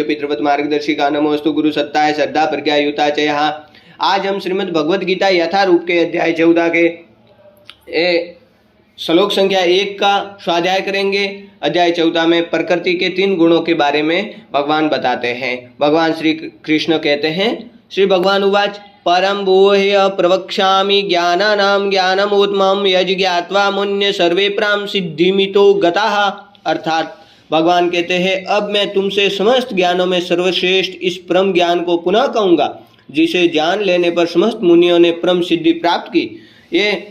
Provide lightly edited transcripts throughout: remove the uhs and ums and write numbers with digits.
मुख्य पितृवत मार्गदर्शिका नमोस्तु गुरु सत्ताय श्रद्धा प्रज्ञा युता च यहाँ। आज हम श्रीमद् भगवद गीता यथारूप के अध्याय 14 के श्लोक संख्या 1 का स्वाध्याय करेंगे। अध्याय 14 में प्रकृति के 3 गुणों के बारे में भगवान बताते हैं। भगवान श्री कृष्ण कहते हैं, श्री भगवान उवाच परम भूय प्रवक्ष्यामि ज्ञानानां ज्ञानमुत्तमं यज्ञात्वा मुन्य सर्वे प्राम सिद्धिमितो गताः। अर्थात भगवान कहते हैं, अब मैं तुमसे समस्त ज्ञानों में सर्वश्रेष्ठ इस परम ज्ञान को पुनः कहूँगा जिसे जान लेने पर समस्त मुनियों ने परम सिद्धि प्राप्त की। ये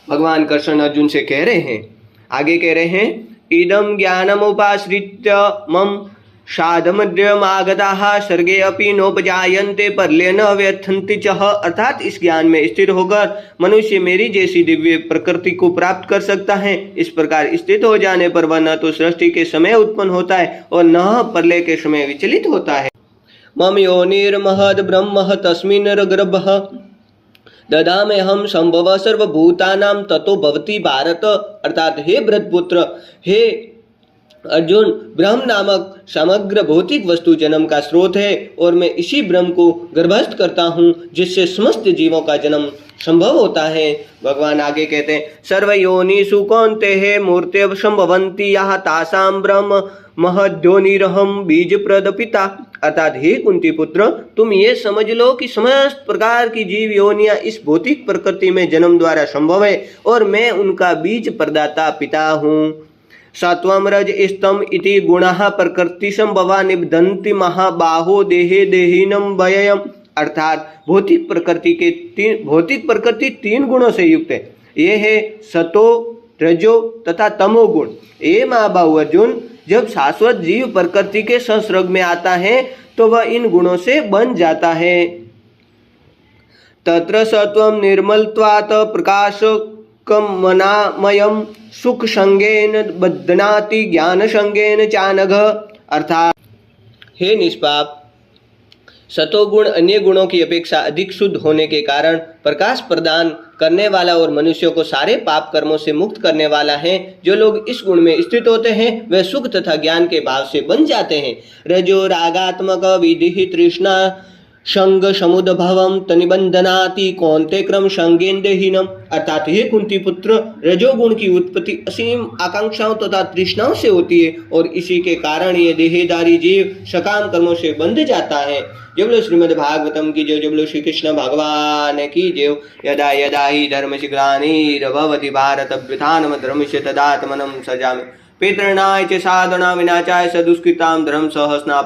भगवान कृष्ण अर्जुन से कह रहे हैं। आगे कह रहे हैं, इदम ज्ञानमुपाश्रित्य मम साधमद्यमागताः सर्गे अपि नोपजायन्ते परले न व्यथन्ति च। अर्थात इस ज्ञान में स्थिर होकर मनुष्य मेरी जैसी दिव्य प्रकृति को प्राप्त कर सकता है। इस प्रकार स्थित हो जाने पर वह न तो सृष्टि के समय उत्पन्न होता है और न प्रलय के समय विचलित होता है। मम योनिर्महद् ब्रह्म तस्मिन् गर्भः ददामि हम संभव सर्वभूतानां ततो भवति भारत। अर्थात हे भरतपुत्र, हे अर्जुन, ब्रह्म नामक समग्र भौतिक वस्तु जन्म का स्रोत है और मैं इसी ब्रह्म को गर्भस्थ करता हूँ जिससे समस्त जीवों का जन्म संभव होता है। भगवान आगे कहते हैं, सर्वयोनिषु कौन्तेय मूर्तयः संभवन्ति यः तासां ब्रह्म महद्योनिरहं बीजप्रद पिता। अर्थात हे कुंती पुत्र, तुम ये समझ लो कि समस्त प्रकार की जीव योनियां इस भौतिक प्रकृति में जन्म द्वारा संभव है और मैं उनका बीज प्रदाता पिता हूँ। सत्वं रज स्तम इति गुणः प्रकृति संभवा निबधन्ति महाबाहो देहे देहिनम व्ययम्। अर्थात भौतिक प्रकृति 3 गुणों से युक्त है। ये है सतो, रजो तथा तमो गुण। ये महाबाहु अर्जुन, जब शाश्वत जीव प्रकृति के संसर्ग में आता है तो वह इन गुणों से बन जाता है। तत्र सत्वं निर्मलत्वात् प्रकाशकमनामयं सुख संगेन बध्नाति ज्ञान संगेन चानघ। अर्थात हे निष्पाप, सतोगुण अन्य गुणों की अपेक्षा अधिक शुद्ध होने के कारण प्रकाश प्रदान करने वाला और मनुष्यों को सारे पाप कर्मों से मुक्त करने वाला है। जो लोग इस गुण में स्थित होते हैं वे सुख तथा ज्ञान के भाव से बन जाते हैं। रजो रागात्मक विधि तृष्णा संग समुद्भवम तनिबंधनाति कौन्ते क्रम संगेन्देहीनम। अर्थात हे कुंती पुत्र, रजोगुण की उत्पत्ति असीम आकांक्षाओं तथा तृष्णाओं से होती है और इसी के कारण ये देहधारी जीव सकाम कर्मों से बंध जाता है। जब लो श्रीमद् भागवतम की जय, जब लो श्री कृष्ण भगवान की जय। यदा यदा हि धर्मस्य ग्लानिर्भवति भारत व्युत्थानं धर्मस्य तदात्मनं सृजामि। पितॄणां च साधूनां विनाशाय सदुष्कृतां धर्मसंस्थापनार्थाय